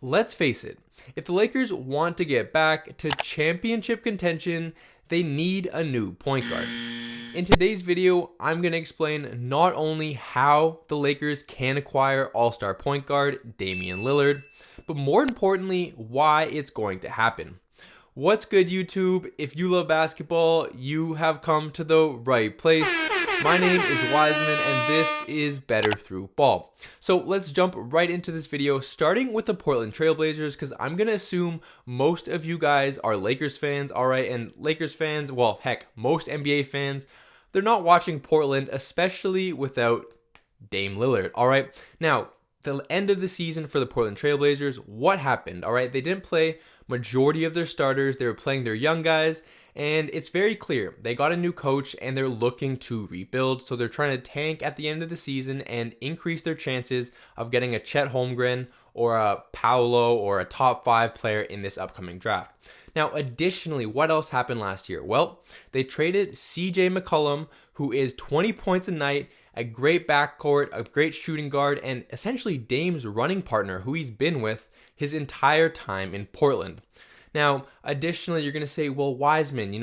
let's face it, if the Lakers want to get back to championship contention, they need a new point guard. In today's video, I'm going to explain not only how the Lakers can acquire all-star point guard Damian Lillard, but more importantly, why it's going to happen. What's good, YouTube? If you love basketball, you have come to the right place. My name is Wiseman, and this is Better Through Ball. So let's jump right into this video, starting with the Portland Trailblazers, because I'm going to assume most of you guys are Lakers fans, all right? And Lakers fans, well, heck, most NBA fans, they're not watching Portland, especially without Dame Lillard, all right? Now, the end of the season for the Portland Trailblazers, what happened, all right? They didn't play majority of their starters. They were playing their young guys, and it's very clear. They got a new coach, and they're looking to rebuild, so they're trying to tank at the end of the season and increase their chances of getting a Chet Holmgren or a Paolo or a top 5 player in this upcoming draft. Now, additionally, what else happened last year? Well, they traded CJ McCollum, who is 20 points a night, a great backcourt, a great shooting guard, and essentially Dame's running partner, who he's been with his entire time in Portland. Now, additionally, you're going to say, well, Wiseman,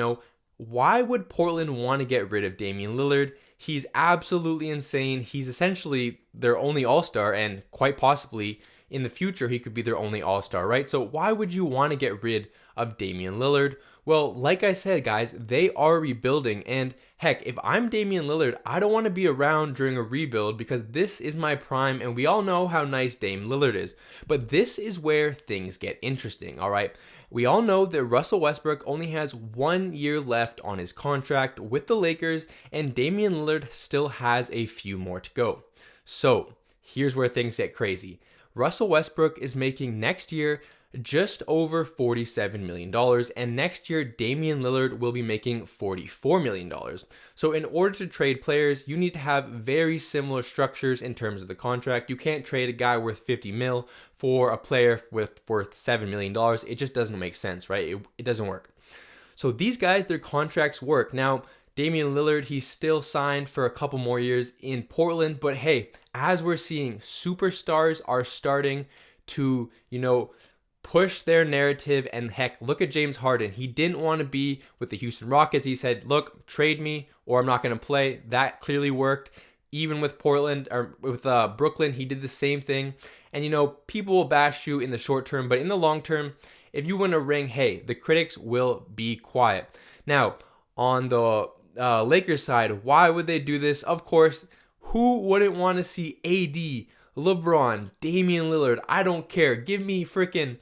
why would Portland want to get rid of Damian Lillard? He's absolutely insane. He's essentially their only all-star, and quite possibly in the future, he could be their only all-star, right? So why would you want to get rid of Damian Lillard? Well, like I said, guys, they are rebuilding, and heck, if I'm Damian Lillard, I don't want to be around during a rebuild because this is my prime, and we all know how nice Dame Lillard is. But this is where things get interesting, all right? We all know that Russell Westbrook only has 1 year left on his contract with the Lakers, and Damian Lillard still has a few more to go. So, here's where things get crazy. Russell Westbrook is making next year just over $47 million, and next year Damian Lillard will be making $44 million. So in order to trade players, you need to have very similar structures in terms of the contract. You can't trade a guy worth 50 mil for a player worth $7 million. It just doesn't make sense, right? It doesn't work. So these guys, their contracts work. Now, Damian Lillard, he's still signed for a couple more years in Portland, but hey, as we're seeing, superstars are starting to, push their narrative, and heck, look at James Harden. He didn't want to be with the Houston Rockets. He said, look, trade me or I'm not going to play. That clearly worked. Even with Portland or with Brooklyn, he did the same thing. And people will bash you in the short term, but in the long term, if you win a ring, hey, the critics will be quiet. Now, on the Lakers side, why would they do this? Of course, who wouldn't want to see AD, LeBron, Damian Lillard? I don't care. Give me freaking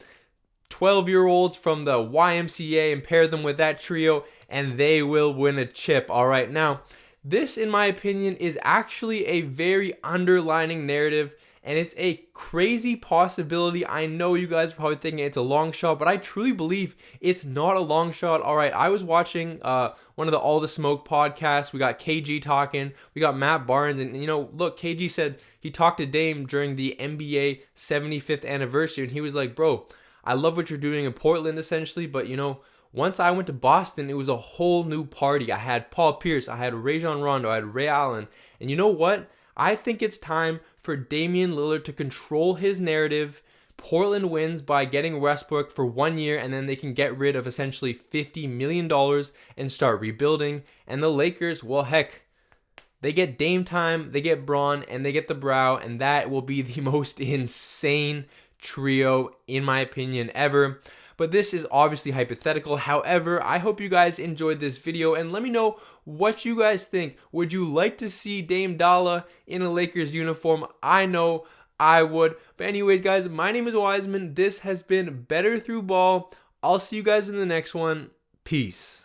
12-year-olds from the YMCA and pair them with that trio, and they will win a chip. All right, now, this, in my opinion, is actually a very underlining narrative, and it's a crazy possibility. I know you guys are probably thinking it's a long shot, but I truly believe it's not a long shot. All right, I was watching one of the All the Smoke podcasts. We got KG talking. We got Matt Barnes. And, look, KG said he talked to Dame during the NBA 75th anniversary, and he was like, bro, I love what you're doing in Portland, essentially, but, once I went to Boston, it was a whole new party. I had Paul Pierce, I had Rajon Rondo, I had Ray Allen, and you know what? I think it's time for Damian Lillard to control his narrative. Portland wins by getting Westbrook for 1 year, and then they can get rid of essentially $50 million and start rebuilding. And the Lakers, well, heck, they get Dame time, they get Bron, and they get the Brow, and that will be the most insane trio, in my opinion, ever. But this is obviously hypothetical. However, I hope you guys enjoyed this video, and let me know what you guys think. Would you like to see Dame Dalla in a Lakers uniform? I know I would. But anyways, guys, my name is Wiseman. This has been Better Through Ball. I'll see you guys in the next one. Peace.